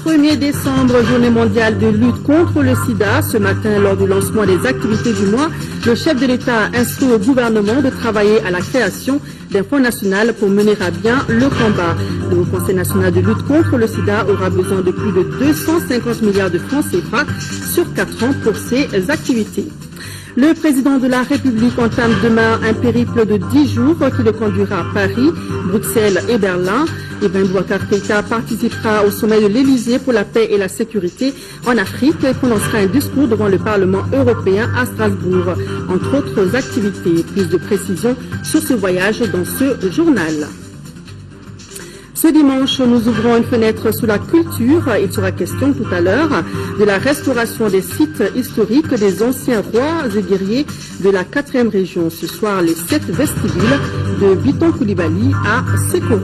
1er décembre, journée mondiale de lutte contre le sida. Ce matin, lors du lancement des activités du mois, le chef de l'État a instruit au gouvernement de travailler à la création d'un fonds national pour mener à bien le combat. Le Haut Conseil national de lutte contre le sida aura besoin de plus de 250 milliards de francs CFA sur 4 ans pour ses activités. Le président de la République entame demain un périple de 10 jours qui le conduira à Paris, Bruxelles et Berlin. Ibrahim Boubacar Keïta participera au sommet de l'Élysée pour la paix et la sécurité en Afrique et prononcera un discours devant le Parlement européen à Strasbourg, entre autres activités. Plus de précisions sur ce voyage dans ce journal. Ce dimanche, nous ouvrons une fenêtre sur la culture. Il sera question tout à l'heure de la restauration des sites historiques des anciens rois et guerriers de la 4e région. Ce soir, les 7 vestibules de Biton Koulibaly à Sekoro.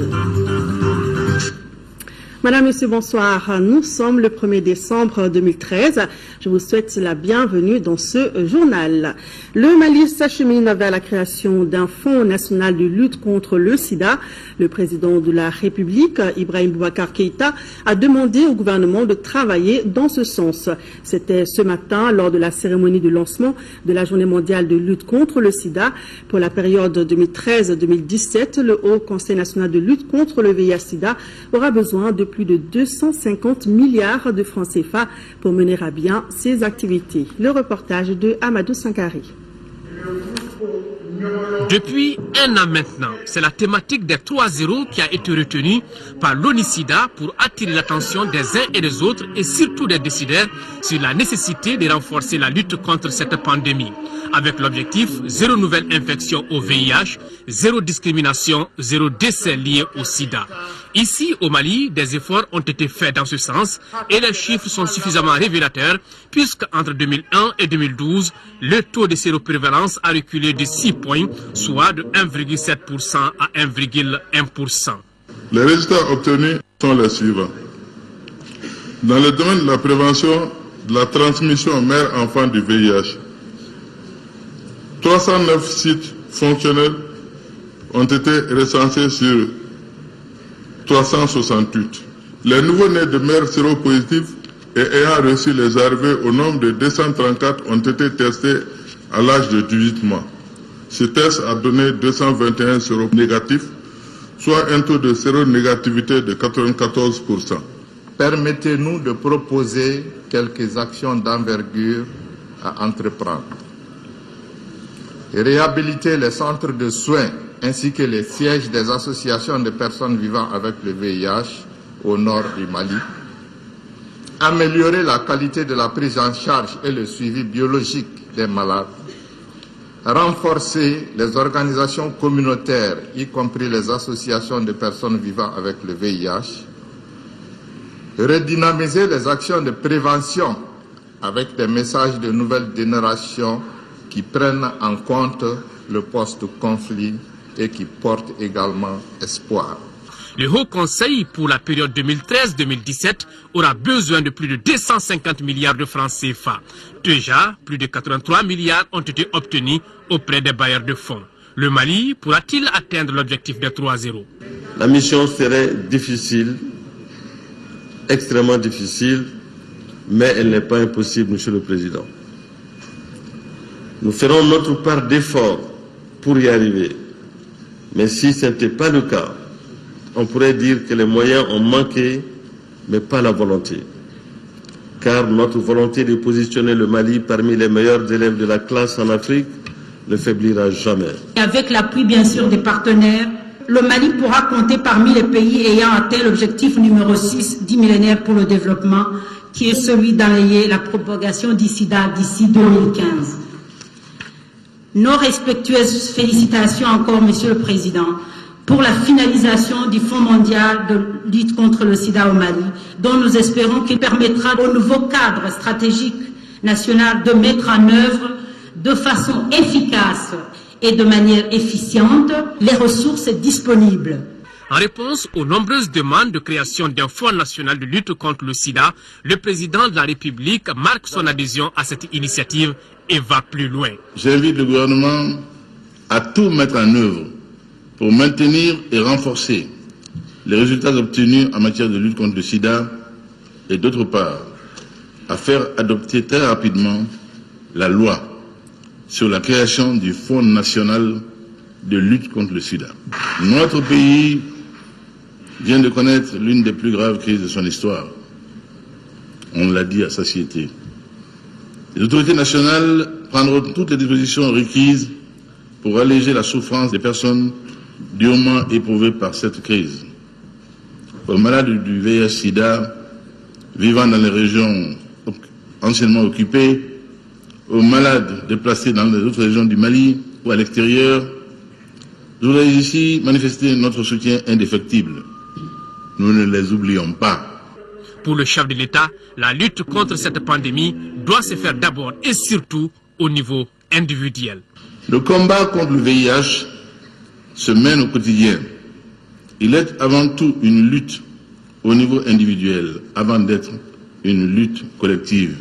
Madame, Monsieur, bonsoir. Nous sommes le 1er décembre 2013. Je vous souhaite la bienvenue dans ce journal. Le Mali s'achemine vers la création d'un fonds national de lutte contre le sida. Le président de la République, Ibrahim Boubacar Keïta, a demandé au gouvernement de travailler dans ce sens. C'était ce matin lors de la cérémonie de lancement de la journée mondiale de lutte contre le sida. Pour la période 2013-2017, le Haut Conseil national de lutte contre le VIH-Sida aura besoin de plus de 250 milliards de francs CFA pour mener à bien ses activités. Le reportage de Amadou Sankari. Depuis un an maintenant, c'est la thématique des 3-0 qui a été retenue par l'ONU-SIDA pour attirer l'attention des uns et des autres et surtout des décideurs sur la nécessité de renforcer la lutte contre cette pandémie. Avec l'objectif 0 nouvelle infection au VIH, 0 discrimination, 0 décès liés au sida. Ici, au Mali, des efforts ont été faits dans ce sens et les chiffres sont suffisamment révélateurs puisque entre 2001 et 2012, le taux de séroprévalence a reculé de 6 points, soit de 1,7% à 1,1%. Les résultats obtenus sont les suivants. Dans le domaine de la prévention de la transmission mère-enfant du VIH, 309 sites fonctionnels ont été recensés sur 368. Les nouveaux-nés de mères séropositives et ayant reçu les ARV au nombre de 234 ont été testés à l'âge de 18 mois. Ce test a donné 221 séronégatifs, soit un taux de séronégativité de 94%. Permettez-nous de proposer quelques actions d'envergure à entreprendre. Réhabiliter les centres de soins ainsi que les sièges des associations de personnes vivant avec le VIH au nord du Mali. Améliorer la qualité de la prise en charge et le suivi biologique des malades. Renforcer les organisations communautaires, y compris les associations de personnes vivant avec le VIH. Redynamiser les actions de prévention avec des messages de nouvelle génération qui prennent en compte le post-conflit et qui portent également espoir. Le Haut Conseil pour la période 2013-2017 aura besoin de plus de 250 milliards de francs CFA. Déjà, plus de 83 milliards ont été obtenus auprès des bailleurs de fonds. Le Mali pourra-t-il atteindre l'objectif de 3-0? La mission serait difficile, extrêmement difficile, mais elle n'est pas impossible, Monsieur le Président. Nous ferons notre part d'effort pour y arriver. Mais si ce n'était pas le cas, on pourrait dire que les moyens ont manqué, mais pas la volonté. Car notre volonté de positionner le Mali parmi les meilleurs élèves de la classe en Afrique ne faiblira jamais. Avec l'appui bien sûr des partenaires, le Mali pourra compter parmi les pays ayant atteint l'objectif numéro 6 du millénaire pour le développement, qui est celui d'enrayer la propagation du sida d'ici 2015. Nos respectueuses félicitations encore, Monsieur le Président, pour la finalisation du Fonds mondial de lutte contre le sida au Mali, dont nous espérons qu'il permettra au nouveau cadre stratégique national de mettre en œuvre de façon efficace et de manière efficiente les ressources disponibles. En réponse aux nombreuses demandes de création d'un fonds national de lutte contre le sida, le président de la République marque son adhésion à cette initiative et va plus loin. J'invite le gouvernement à tout mettre en œuvre pour maintenir et renforcer les résultats obtenus en matière de lutte contre le sida et d'autre part à faire adopter très rapidement la loi sur la création du Fonds national de lutte contre le sida. Notre pays vient de connaître l'une des plus graves crises de son histoire. On l'a dit à satiété. Les autorités nationales prendront toutes les dispositions requises pour alléger la souffrance des personnes durement éprouvées par cette crise. Aux malades du VIH-Sida vivant dans les régions anciennement occupées, aux malades déplacés dans les autres régions du Mali ou à l'extérieur, je voudrais ici manifester notre soutien indéfectible. Nous ne les oublions pas. Pour le chef de l'État, la lutte contre cette pandémie doit se faire d'abord et surtout au niveau individuel. Le combat contre le VIH se mène au quotidien. Il est avant tout une lutte au niveau individuel avant d'être une lutte collective.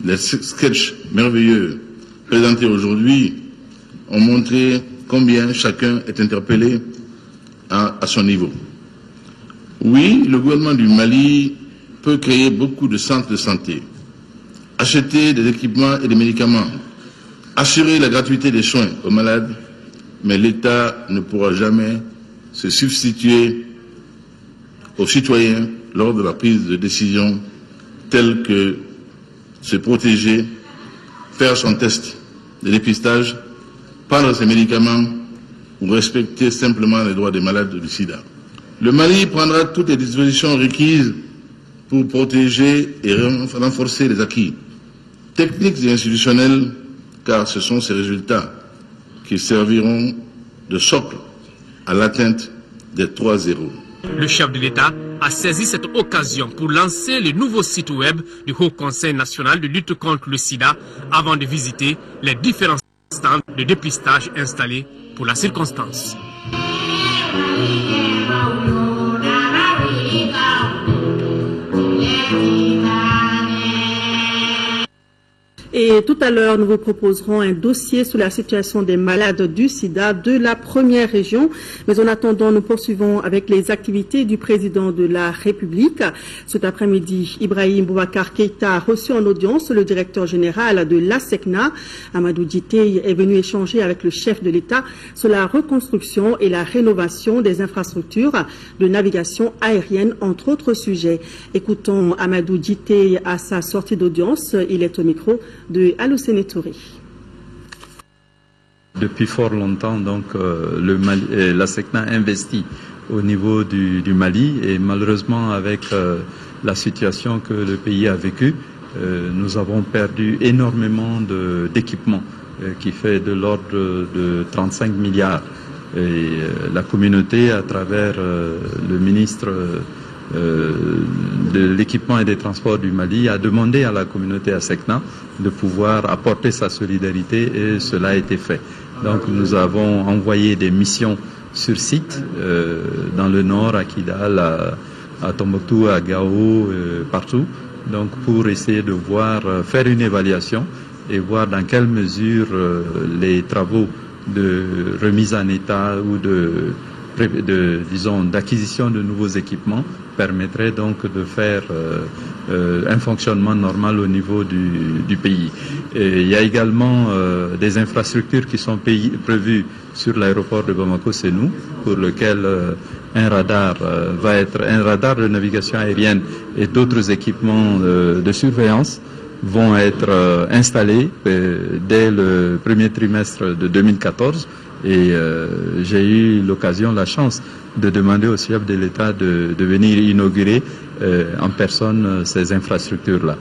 Les sketchs merveilleux présentés aujourd'hui ont montré combien chacun est interpellé à son niveau. Oui, le gouvernement du Mali peut créer beaucoup de centres de santé, acheter des équipements et des médicaments, assurer la gratuité des soins aux malades, mais l'État ne pourra jamais se substituer aux citoyens lors de la prise de décision telle que se protéger, faire son test de dépistage, prendre ses médicaments ou respecter simplement les droits des malades du sida. Le Mali prendra toutes les dispositions requises pour protéger et renforcer les acquis techniques et institutionnels, car ce sont ces résultats qui serviront de socle à l'atteinte des 3-0. Le chef de l'État a saisi cette occasion pour lancer le nouveau site web du Haut Conseil national de lutte contre le sida avant de visiter les différents stands de dépistage installés pour la circonstance. Et tout à l'heure, nous vous proposerons un dossier sur la situation des malades du sida de la première région. Mais en attendant, nous poursuivons avec les activités du président de la République. Cet après-midi, Ibrahim Boubacar Keïta a reçu en audience le directeur général de l'ASECNA. Amadou Djité est venu échanger avec le chef de l'État sur la reconstruction et la rénovation des infrastructures de navigation aérienne, entre autres sujets. Écoutons Amadou Djité à sa sortie d'audience. Il est au micro de Aloussene Touré. Depuis fort longtemps, donc, l'ASECNA investit au niveau du Mali et malheureusement avec la situation que le pays a vécue, nous avons perdu énormément d'équipements qui fait de l'ordre de 35 milliards. Et la communauté, à travers le ministre de l'équipement et des transports du Mali, a demandé à la communauté ASECNA de pouvoir apporter sa solidarité et cela a été fait. Donc nous avons envoyé des missions sur site dans le nord, à Kidal, à Tombouctou, à Gao, partout, donc pour essayer de voir, faire une évaluation et voir dans quelle mesure les travaux de remise en état ou d'acquisition de nouveaux équipements permettrait donc de faire un fonctionnement normal au niveau du pays. Et il y a également des infrastructures qui sont prévues sur l'aéroport de Bamako-Sénou, pour lequel un radar va être un radar de navigation aérienne et d'autres équipements de surveillance vont être installés dès le premier trimestre de 2014. Et j'ai eu l'occasion, la chance de demander au chef de l'État de venir inaugurer en personne ces infrastructures-là.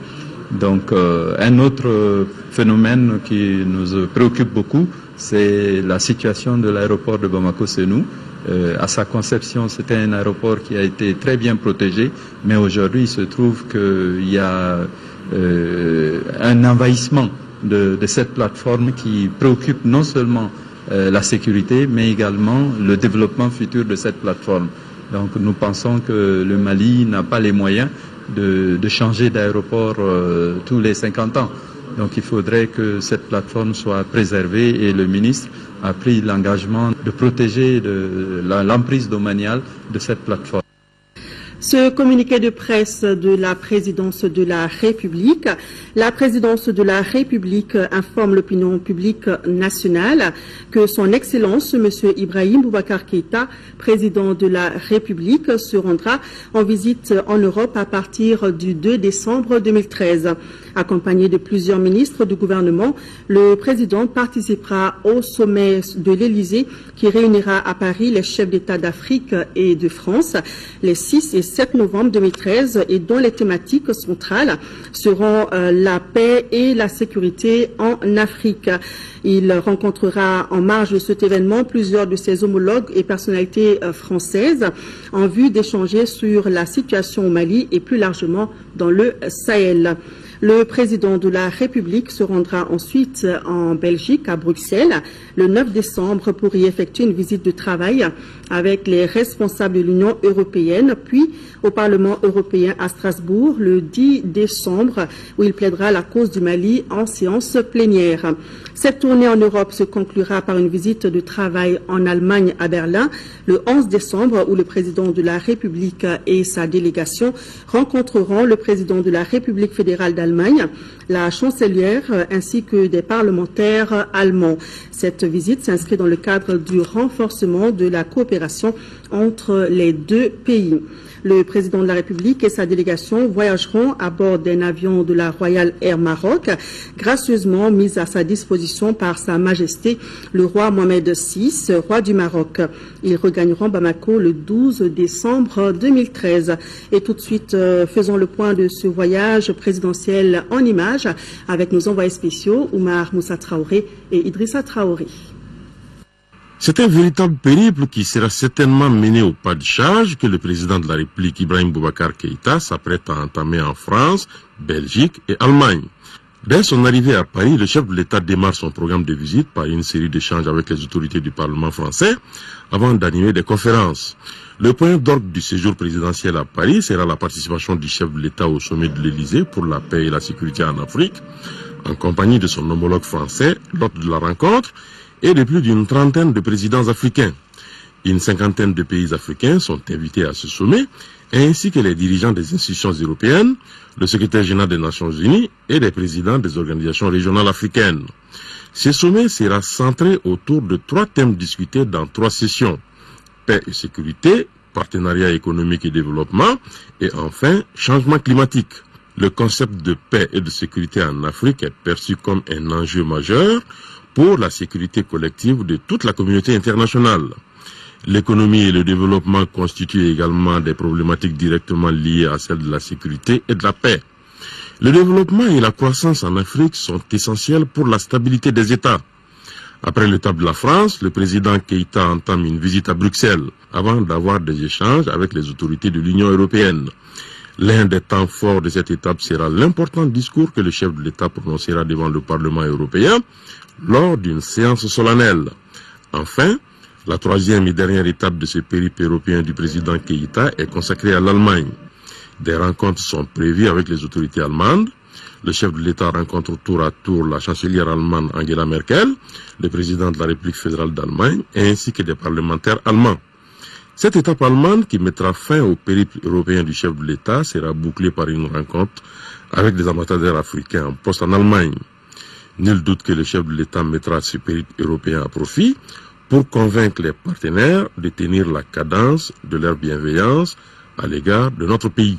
Donc un autre phénomène qui nous préoccupe beaucoup, c'est la situation de l'aéroport de Bamako-Sénou. À sa conception, c'était un aéroport qui a été très bien protégé, mais aujourd'hui il se trouve qu'il y a un envahissement de cette plateforme qui préoccupe non seulement la sécurité, mais également le développement futur de cette plateforme. Donc nous pensons que le Mali n'a pas les moyens de changer d'aéroport tous les 50 ans. Donc il faudrait que cette plateforme soit préservée et le ministre a pris l'engagement de protéger l'emprise domaniale de cette plateforme. Ce communiqué de presse de la présidence de la République. La présidence de la République informe l'opinion publique nationale que son Excellence, M. Ibrahim Boubacar Keïta, président de la République, se rendra en visite en Europe à partir du 2 décembre 2013. Accompagné de plusieurs ministres du gouvernement, le président participera au sommet de l'Élysée qui réunira à Paris les chefs d'État d'Afrique et de France les 6 et 7 novembre 2013 et dont les thématiques centrales seront la paix et la sécurité en Afrique. Il rencontrera en marge de cet événement plusieurs de ses homologues et personnalités françaises en vue d'échanger sur la situation au Mali et plus largement dans le Sahel. Le président de la République se rendra ensuite en Belgique, à Bruxelles, le 9 décembre pour y effectuer une visite de travail avec les responsables de l'Union européenne, puis au Parlement européen à Strasbourg le 10 décembre, où il plaidera la cause du Mali en séance plénière. Cette tournée en Europe se conclura par une visite de travail en Allemagne à Berlin le 11 décembre, où le président de la République et sa délégation rencontreront le président de la République fédérale d'Allemagne, la chancelière ainsi que des parlementaires allemands. Cette visite s'inscrit dans le cadre du renforcement de la coopération entre les deux pays. Le président de la République et sa délégation voyageront à bord d'un avion de la Royal Air Maroc, gracieusement mis à sa disposition par Sa Majesté le roi Mohamed VI, roi du Maroc. Ils regagneront Bamako le 12 décembre 2013. Et tout de suite, faisons le point de ce voyage présidentiel en images avec nos envoyés spéciaux, Oumar Moussa Traoré et Idrissa Traoré. C'est un véritable périple qui sera certainement mené au pas de charge que le président de la République, Ibrahim Boubacar Keïta, s'apprête à entamer en France, Belgique et Allemagne. Dès son arrivée à Paris, le chef de l'État démarre son programme de visite par une série d'échanges avec les autorités du Parlement français avant d'animer des conférences. Le point d'ordre du séjour présidentiel à Paris sera la participation du chef de l'État au sommet de l'Élysée pour la paix et la sécurité en Afrique, en compagnie de son homologue français lors de la rencontre et de plus d'une trentaine de présidents africains. Une cinquantaine de pays africains sont invités à ce sommet, ainsi que les dirigeants des institutions européennes, le secrétaire général des Nations Unies et les présidents des organisations régionales africaines. Ce sommet sera centré autour de 3 thèmes discutés dans 3 sessions: paix et sécurité, partenariat économique et développement, et enfin, changement climatique. Le concept de paix et de sécurité en Afrique est perçu comme un enjeu majeur pour la sécurité collective de toute la communauté internationale. L'économie et le développement constituent également des problématiques directement liées à celles de la sécurité et de la paix. Le développement et la croissance en Afrique sont essentiels pour la stabilité des États. Après l'étape de la France, le président Keïta entame une visite à Bruxelles avant d'avoir des échanges avec les autorités de l'Union européenne. L'un des temps forts de cette étape sera l'important discours que le chef de l'État prononcera devant le Parlement européen lors d'une séance solennelle. Enfin, la 3e et dernière étape de ce périple européen du président Keïta est consacrée à l'Allemagne. Des rencontres sont prévues avec les autorités allemandes. Le chef de l'État rencontre tour à tour la chancelière allemande Angela Merkel, le président de la République fédérale d'Allemagne, ainsi que des parlementaires allemands. Cette étape allemande, qui mettra fin au périple européen du chef de l'État, sera bouclée par une rencontre avec des ambassadeurs africains en poste en Allemagne. Nul doute que le chef de l'État mettra ce périple européen à profit pour convaincre les partenaires de tenir la cadence de leur bienveillance à l'égard de notre pays.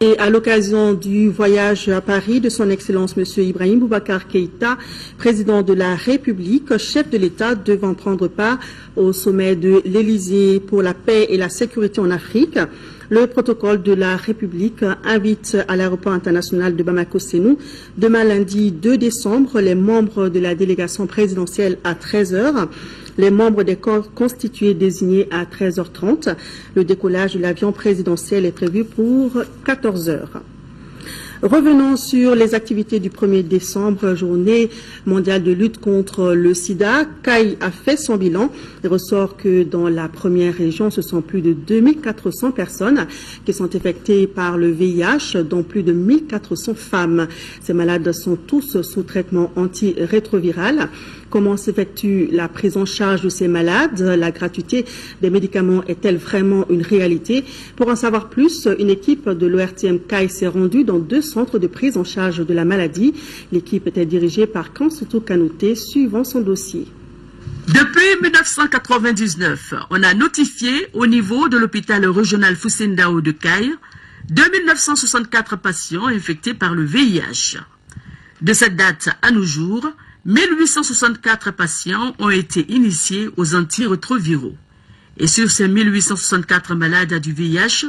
Et à l'occasion du voyage à Paris de son Excellence M. Ibrahim Boubacar Keïta, président de la République, chef de l'État devant prendre part au sommet de l'Élysée pour la paix et la sécurité en Afrique, le protocole de la République invite à l'aéroport international de Bamako-Sénou demain lundi 2 décembre les membres de la délégation présidentielle à 13h, les membres des corps constitués désignés à 13h30. Le décollage de l'avion présidentiel est prévu pour 14h. Revenons sur les activités du 1er décembre, journée mondiale de lutte contre le sida. CAI a fait son bilan. Il ressort que dans la première région, ce sont plus de 2400 personnes qui sont infectées par le VIH, dont plus de 1400 femmes. Ces malades sont tous sous traitement antirétroviral. Comment s'effectue la prise en charge de ces malades? La gratuité des médicaments est-elle vraiment une réalité? Pour en savoir plus, une équipe de l'ORTM CAI s'est rendue dans 2 centres de prise en charge de la maladie. L'équipe était dirigée par Kansuto Kanouté, suivant son dossier. Depuis 1999, on a notifié au niveau de l'hôpital régional Foussendao de CAI 2964 patients infectés par le VIH. De cette date à nos jours, 1864 patients ont été initiés aux antirétroviraux. Et sur ces 1864 malades du VIH,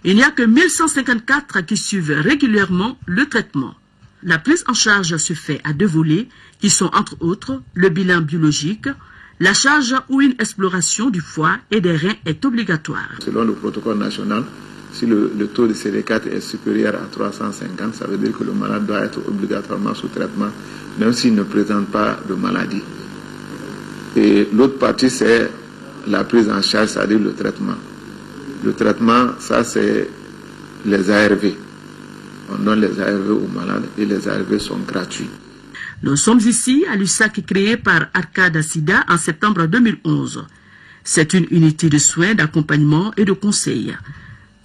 il n'y a que 1154 qui suivent régulièrement le traitement. La prise en charge se fait à 2 volets, qui sont entre autres le bilan biologique, la charge ou une exploration du foie et des reins est obligatoire. Selon le protocole national, si le taux de CD4 est supérieur à 350, ça veut dire que le malade doit être obligatoirement sous traitement, même s'il ne présente pas de maladie. Et l'autre partie, c'est la prise en charge, c'est-à-dire le traitement. Le traitement, ça c'est les ARV. On donne les ARV aux malades et les ARV sont gratuits. Nous sommes ici à l'USAC créé par Arcade Sida en septembre 2011. C'est une unité de soins, d'accompagnement et de conseil.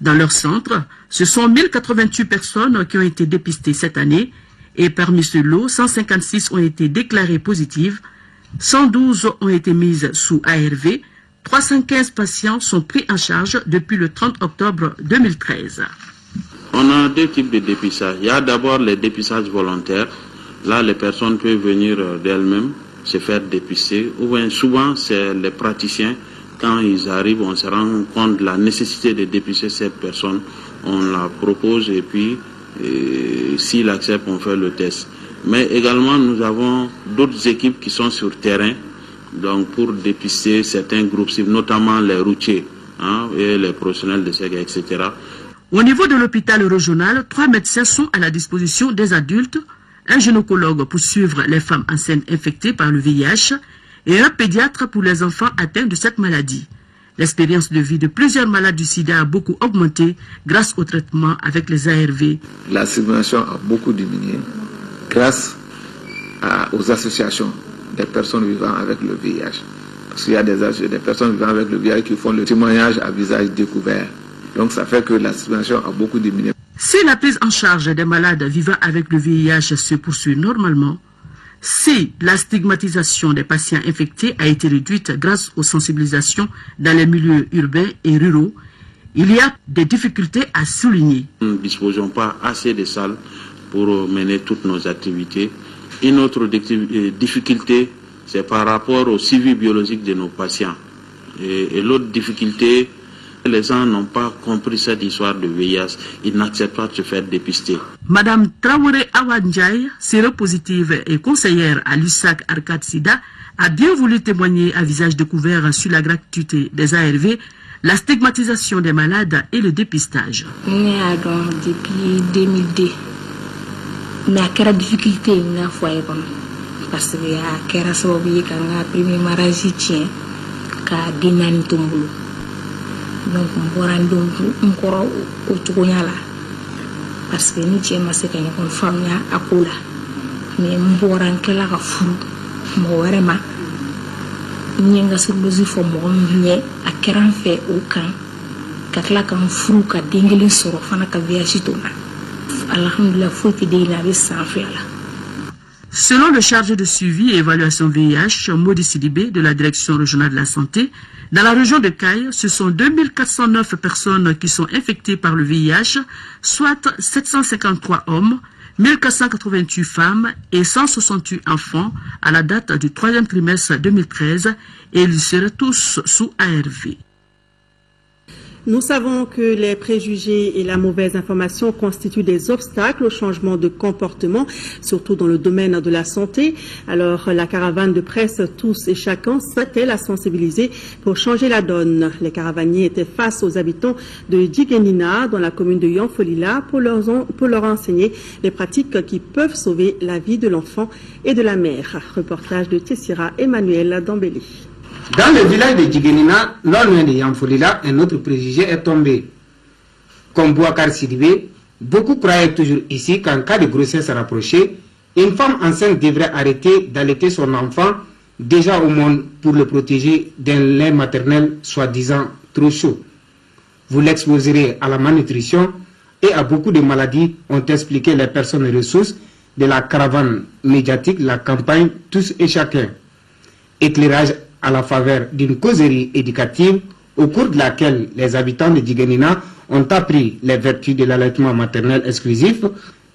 Dans leur centre, ce sont 1088 personnes qui ont été dépistées cette année et parmi ce lot, 156 ont été déclarées positives, 112 ont été mises sous ARV, 315 patients sont pris en charge depuis le 30 octobre 2013. On a 2 types de dépistage. Il y a d'abord les dépistages volontaires. Là, les personnes peuvent venir d'elles-mêmes se faire dépister. Ou bien souvent, c'est les praticiens. Quand ils arrivent, on se rend compte de la nécessité de dépister cette personne. On la propose et puis, s'il accepte, on fait le test. Mais également, nous avons d'autres équipes qui sont sur terrain, donc pour dépister certains groupes, notamment les routiers et les professionnels de SEG, etc. Au niveau de l'hôpital régional, 3 médecins sont à la disposition des adultes, un gynécologue pour suivre les femmes enceintes infectées par le VIH et un pédiatre pour les enfants atteints de cette maladie. L'expérience de vie de plusieurs malades du sida a beaucoup augmenté grâce au traitement avec les ARV. La circulation a beaucoup diminué grâce aux associations des personnes vivant avec le VIH. Parce qu'il y a des personnes vivant avec le VIH qui font le témoignage à visage découvert. Donc ça fait que la circulation a beaucoup diminué. Si la prise en charge des malades vivant avec le VIH se poursuit normalement, si la stigmatisation des patients infectés a été réduite grâce aux sensibilisations dans les milieux urbains et ruraux, il y a des difficultés à souligner. Nous ne disposons pas assez de salles pour mener toutes nos activités. Une autre difficulté, c'est par rapport au suivi biologique de nos patients. Et l'autre difficulté, les gens n'ont pas compris cette histoire de VIH. Ils n'acceptent pas de se faire dépister. Madame Traoré Awanjai, séropositive et conseillère à l'USAC Arcade Sida, a bien voulu témoigner à visage découvert sur la gratuité des ARV, la stigmatisation des malades et le dépistage. Depuis 2002, mais à quelle difficulté il y a parce que à quelle sababu quand on a premier mariage tient qu'à dinani tombolo. Donc on va rendre encore au Togoyala parce que nous tiens massé quand on femme à Kola mais on va rendre qu'elle a fou moi vraiment n'y a sur le zifo moi bien à quel fait aucun qu'à quand fou qu'à dingue sur fana qu'à viachitona alhamdulillah faut que des navis sans faire là. Selon le chargé de suivi et évaluation VIH, Modi Sidibé de la direction régionale de la santé, dans la région de CAI, ce sont 2409 personnes qui sont infectées par le VIH, soit 753 hommes, 1488 femmes et 168 enfants à la date du 3e trimestre 2013 et ils seraient tous sous ARV. Nous savons que les préjugés et la mauvaise information constituent des obstacles au changement de comportement, surtout dans le domaine de la santé. Alors, la caravane de presse Tous et Chacun s'attelle à sensibiliser pour changer la donne. Les caravaniers étaient face aux habitants de Djiguénina, dans la commune de Yanfolila, pour leur enseigner les pratiques qui peuvent sauver la vie de l'enfant et de la mère. Reportage de Tessira Emmanuel Dambélé. Dans le village de Djiguénina, non loin de Yanfolila, un autre préjugé est tombé. Comme Bouakar Sidibé, beaucoup croyaient toujours ici qu'en cas de grossesse rapprochée, une femme enceinte devrait arrêter d'allaiter son enfant déjà au monde pour le protéger d'un lait maternel soi-disant trop chaud. Vous l'exposerez à la malnutrition et à beaucoup de maladies, ont expliqué les personnes ressources de la caravane médiatique, la campagne Tous et Chacun. Éclairage à la faveur d'une causerie éducative au cours de laquelle les habitants de Djiguénina ont appris les vertus de l'allaitement maternel exclusif,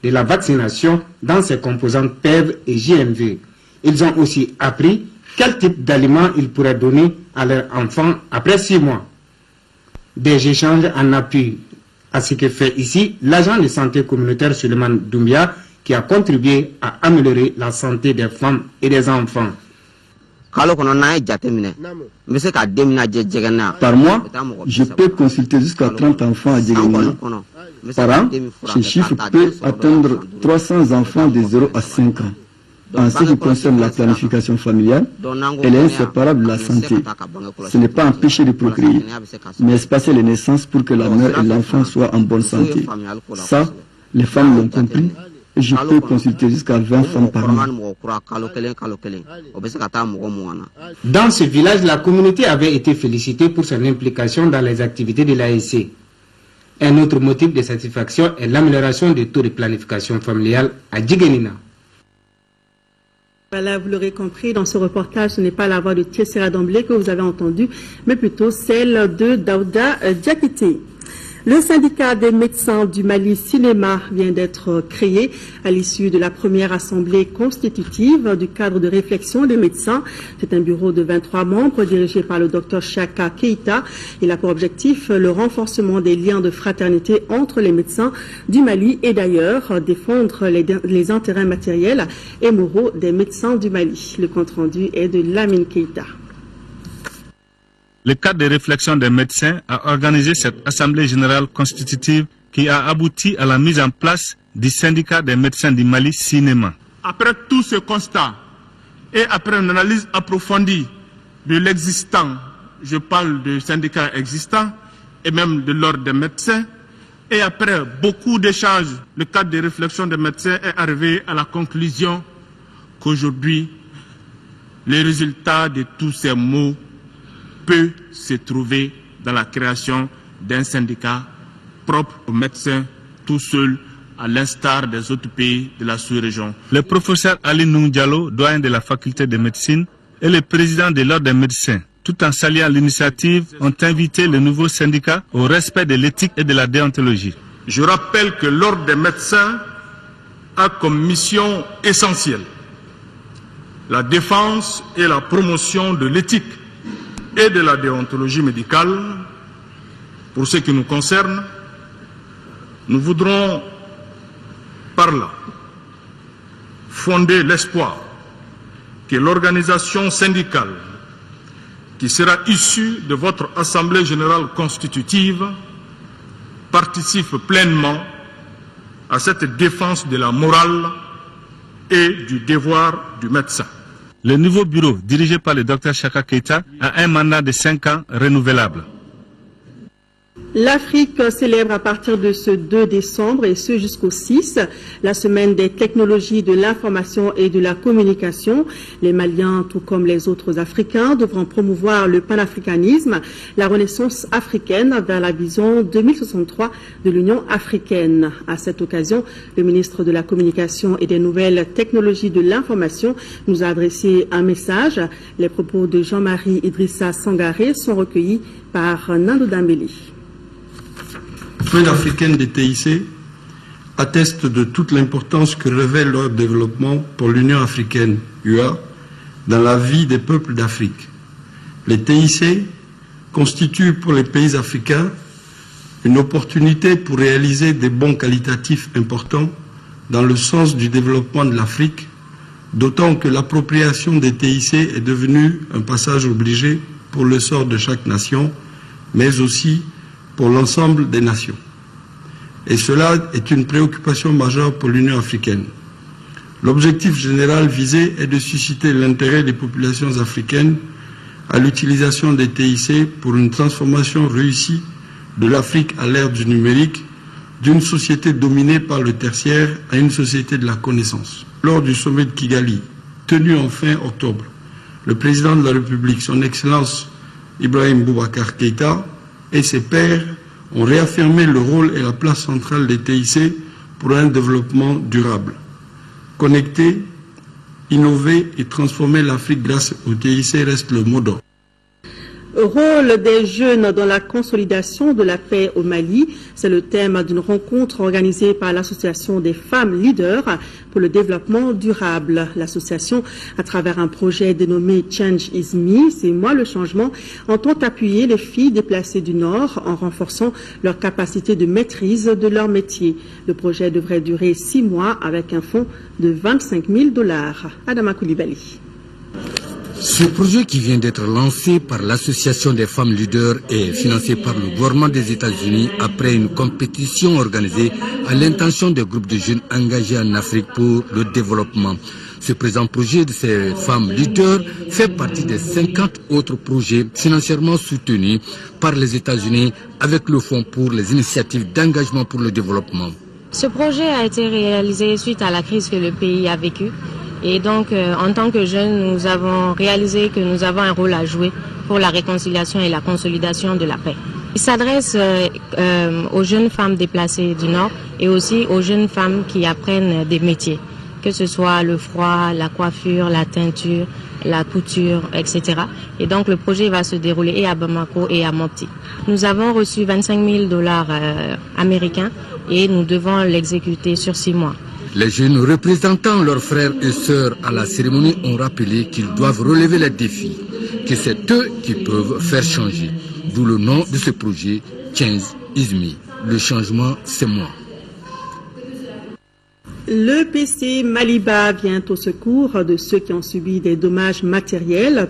de la vaccination dans ses composantes PEV et JMV. Ils ont aussi appris quel type d'aliments ils pourraient donner à leurs enfants après 6 mois. Des échanges en appui à ce que fait ici l'agent de santé communautaire Suleiman Doumbia, qui a contribué à améliorer la santé des femmes et des enfants. Par mois, je peux consulter jusqu'à 30 enfants à Djiguénina. Par an, ce chiffre peut atteindre 300 enfants de 0 à 5 ans. En ce qui concerne la planification familiale, elle est inséparable de la santé. Ce n'est pas empêcher de procréer, mais espacer les naissances pour que la mère et l'enfant soient en bonne santé. Ça, les femmes l'ont compris. Je peux consulter jusqu'à 20 femmes par an. Dans ce village, la communauté avait été félicitée pour son implication dans les activités de l'ASC. Un autre motif de satisfaction est l'amélioration des taux de planification familiale à Djiguénina. Voilà, vous l'aurez compris, dans ce reportage, ce n'est pas la voix de Tessera Damblé que vous avez entendue, mais plutôt celle de Daouda Diakité. Le syndicat des médecins du Mali Cinéma vient d'être créé à l'issue de la première assemblée constitutive du cadre de réflexion des médecins. C'est un bureau de 23 membres dirigé par le Dr Chaka Keita. Il a pour objectif le renforcement des liens de fraternité entre les médecins du Mali et d'ailleurs défendre les intérêts matériels et moraux des médecins du Mali. Le compte-rendu est de Lamine Keita. Le cadre de réflexion des médecins a organisé cette assemblée générale constitutive qui a abouti à la mise en place du syndicat des médecins du Mali Cinéma. Après tout ce constat et après une analyse approfondie de l'existant, je parle de syndicats existants et même de l'ordre des médecins, et après beaucoup d'échanges, le cadre de réflexion des médecins est arrivé à la conclusion qu'aujourd'hui, les résultats de tous ces mots peut se trouver dans la création d'un syndicat propre aux médecins tout seul, à l'instar des autres pays de la sous-région. Le professeur Ali Diallo, doyen de la faculté de médecine, et le président de l'ordre des médecins, tout en saluant l'initiative, ont invité le nouveau syndicat au respect de l'éthique et de la déontologie. Je rappelle que l'ordre des médecins a comme mission essentielle la défense et la promotion de l'éthique et de la déontologie médicale. Pour ce qui nous concerne, nous voudrons par là fonder l'espoir que l'organisation syndicale qui sera issue de votre Assemblée générale constitutive participe pleinement à cette défense de la morale et du devoir du médecin. Le nouveau bureau, dirigé par le Dr Chaka Keita, a un mandat de 5 ans renouvelable. L'Afrique célèbre à partir de ce 2 décembre et ce jusqu'au 6, la semaine des technologies de l'information et de la communication. Les Maliens, tout comme les autres Africains, devront promouvoir le panafricanisme, la renaissance africaine vers la vision 2063 de l'Union africaine. À cette occasion, le ministre de la Communication et des Nouvelles Technologies de l'Information nous a adressé un message. Les propos de Jean-Marie Idrissa Sangaré sont recueillis par Nando Dambélé. Semaine africaine des TIC atteste de toute l'importance que revêt leur développement pour l'Union africaine, UA, dans la vie des peuples d'Afrique. Les TIC constituent pour les pays africains Une opportunité pour réaliser des bons qualitatifs importants dans le sens du développement de l'Afrique, d'autant que l'appropriation des TIC est devenue un passage obligé pour le sort de chaque nation, mais aussi pour l'ensemble des nations. Et cela est une préoccupation majeure pour l'Union africaine. L'objectif général visé est de susciter l'intérêt des populations africaines à l'utilisation des TIC pour une transformation réussie de l'Afrique à l'ère du numérique, d'une société dominée par le tertiaire à une société de la connaissance. Lors du sommet de Kigali, tenu en fin octobre, le président de la République, son Excellence Ibrahim Boubacar Keïta, et ses pairs ont réaffirmé le rôle et la place centrale des TIC pour un développement durable. Connecter, innover et transformer l'Afrique grâce au TIC reste le mot d'ordre. Rôle des jeunes dans la consolidation de la paix au Mali, c'est le thème d'une rencontre organisée par l'Association des femmes leaders pour le développement durable. L'association, à travers un projet dénommé Change is Me, c'est moi le changement, entend appuyer les filles déplacées du Nord en renforçant leur capacité de maîtrise de leur métier. Le projet devrait durer 6 mois avec un fonds de $25 000. Adama Koulibaly. Ce projet qui vient d'être lancé par l'Association des femmes leaders est financé par le gouvernement des États-Unis après une compétition organisée à l'intention des groupes de jeunes engagés en Afrique pour le développement. Ce présent projet de ces femmes leaders fait partie des 50 autres projets financièrement soutenus par les États-Unis avec le Fonds pour les initiatives d'engagement pour le développement. Ce projet a été réalisé suite à la crise que le pays a vécue. Et donc, en tant que jeunes, nous avons réalisé que nous avons un rôle à jouer pour la réconciliation et la consolidation de la paix. Il s'adresse aux jeunes femmes déplacées du Nord et aussi aux jeunes femmes qui apprennent des métiers, que ce soit le froid, la coiffure, la teinture, la couture, etc. Et donc, le projet va se dérouler et à Bamako et à Mopti. Nous avons reçu $25 000 américains et nous devons l'exécuter sur 6 mois. Les jeunes représentant leurs frères et sœurs à la cérémonie ont rappelé qu'ils doivent relever les défis, que c'est eux qui peuvent faire changer. D'où le nom de ce projet, Change is Me. Le changement, c'est moi. Le PC Maliba vient au secours de ceux qui ont subi des dommages matériels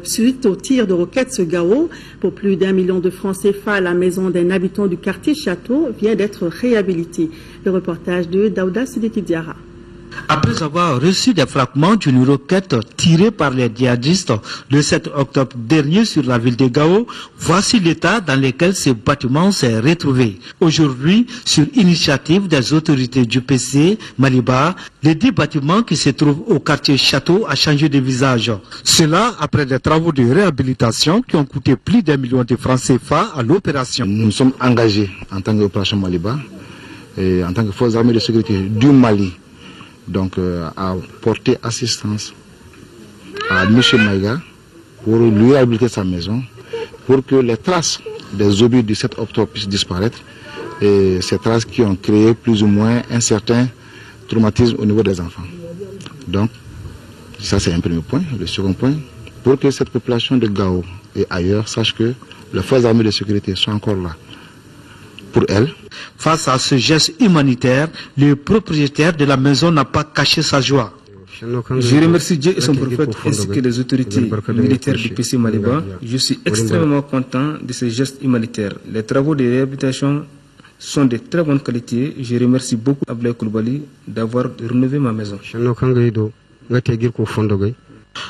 suite au tir de roquettes Gao. Pour plus d'1 million de francs CFA, la maison d'un habitant du quartier Château vient d'être réhabilitée. Le reportage de Daouda Sidiki Diara. Après avoir reçu des fragments d'une roquette tirée par les djihadistes le 7 octobre dernier sur la ville de Gao, voici l'état dans lequel ce bâtiment s'est retrouvé. Aujourd'hui, sur initiative des autorités du PC Maliba, les 10 bâtiments qui se trouvent au quartier Château a changé de visage. Cela après des travaux de réhabilitation qui ont coûté plus d'1 million de francs CFA à l'opération. Nous sommes engagés en tant qu'opération Maliba et en tant que forces armées de sécurité du Mali. Donc, à porter assistance à M. Maïga pour lui réhabiliter sa maison, pour que les traces des obus du 7 octobre puissent disparaître, et ces traces qui ont créé plus ou moins un certain traumatisme au niveau des enfants. Donc, ça c'est un premier point. Le second point, pour que cette population de Gao et ailleurs sache que les forces armées de sécurité sont encore là pour elle. Face à ce geste humanitaire, le propriétaire de la maison n'a pas caché sa joie. Je remercie Dieu et son prophète ainsi que les autorités militaires du PC Maliba. Je suis extrêmement content de ce geste humanitaire. Les travaux de réhabilitation sont de très bonne qualité. Je remercie beaucoup Ablaye Koulibaly d'avoir rénové ma maison.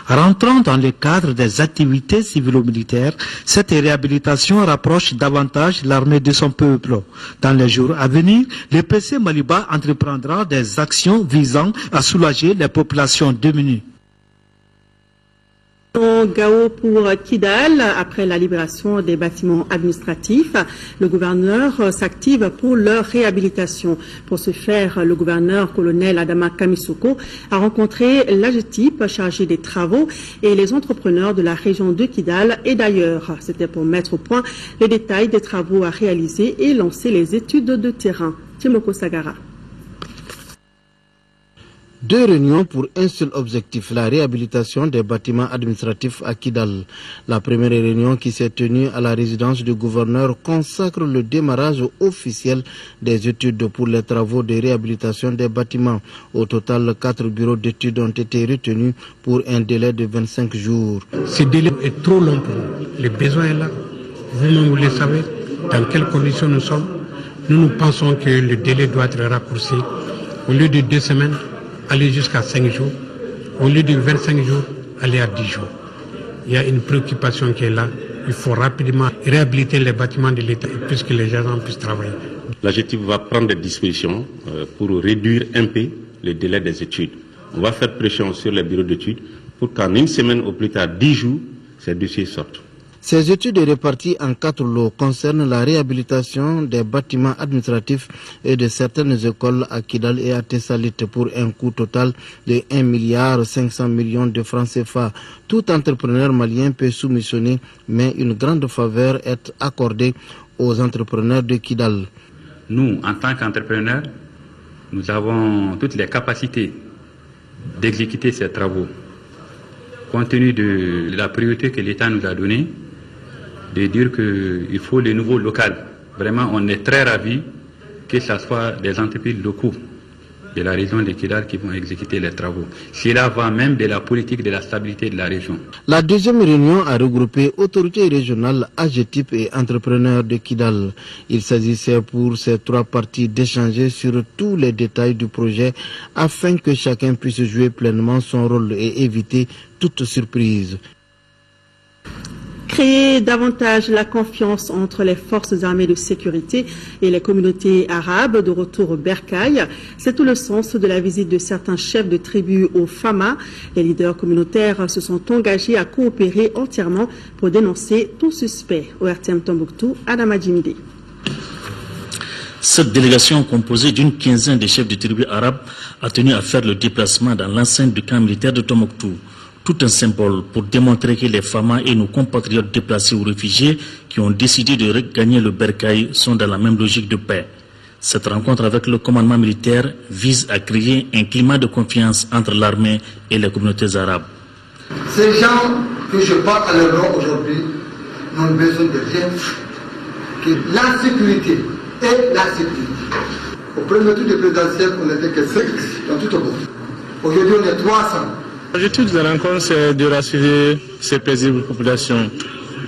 Rentrant dans le cadre des activités civilo-militaires, cette réhabilitation rapproche davantage l'armée de son peuple. Dans les jours à venir, le PC Maliba entreprendra des actions visant à soulager les populations démunies. Gao pour Kidal, après la libération des bâtiments administratifs, le gouverneur s'active pour leur réhabilitation. Pour ce faire, le gouverneur colonel Adama Kamisoko a rencontré l'AGETIP chargé des travaux et les entrepreneurs de la région de Kidal et d'ailleurs. C'était pour mettre au point les détails des travaux à réaliser et lancer les études de terrain. Timoko Sagara. 2 réunions pour un seul objectif, la réhabilitation des bâtiments administratifs à Kidal. La première réunion qui s'est tenue à la résidence du gouverneur consacre le démarrage officiel des études pour les travaux de réhabilitation des bâtiments. Au total, 4 bureaux d'études ont été retenus pour un délai de 25 jours. Ce délai est trop long pour nous. Le besoin est là. Vous-même, vous le savez, dans quelles conditions nous sommes. Nous pensons que le délai doit être raccourci. Au lieu de 2 semaines, aller jusqu'à 5 jours. Au lieu de 25 jours, aller à 10 jours. Il y a une préoccupation qui est là. Il faut rapidement réhabiliter les bâtiments de l'État puisque les gens puissent travailler. L'adjectif va prendre des dispositions pour réduire un peu le délai des études. On va faire pression sur les bureaux d'études pour qu'en 1 semaine, au plus tard 10 jours, ces dossiers sortent. Ces études réparties en 4 lots concernent la réhabilitation des bâtiments administratifs et de certaines écoles à Kidal et à Tessalit pour un coût total de 1,5 milliard de francs CFA. Tout entrepreneur malien peut soumissionner, mais une grande faveur est accordée aux entrepreneurs de Kidal. Nous, en tant qu'entrepreneurs, nous avons toutes les capacités d'exécuter ces travaux. Compte tenu de la priorité que l'État nous a donnée, de dire qu'il faut le nouveau local. Vraiment, on est très ravis que ce soit des entreprises locaux de la région de Kidal qui vont exécuter les travaux. Cela va même de la politique de la stabilité de la région. La deuxième réunion a regroupé autorités régionales, AGETIP et entrepreneurs de Kidal. Il s'agissait pour ces 3 parties d'échanger sur tous les détails du projet afin que chacun puisse jouer pleinement son rôle et éviter toute surprise. Créer davantage la confiance entre les forces armées de sécurité et les communautés arabes de retour au Bercail, c'est tout le sens de la visite de certains chefs de tribus au Fama. Les leaders communautaires se sont engagés à coopérer entièrement pour dénoncer tout suspect. Au RTM Tombouctou, Adama Djimide. Cette délégation composée d'une quinzaine de chefs de tribus arabes a tenu à faire le déplacement dans l'enceinte du camp militaire de Tombouctou. Tout un symbole pour démontrer que les Fama et nos compatriotes déplacés ou réfugiés qui ont décidé de regagner le Bercail sont dans la même logique de paix. Cette rencontre avec le commandement militaire vise à créer un climat de confiance entre l'armée et les communautés arabes. Ces gens que je parle à leur nom aujourd'hui n'ont besoin de rien que la sécurité et la sécurité. Au premier tour de présidentiel, on n'était que 5 dans tout le monde. Aujourd'hui, on est 300. L'objectif de la rencontre, c'est de rassurer ces paisibles populations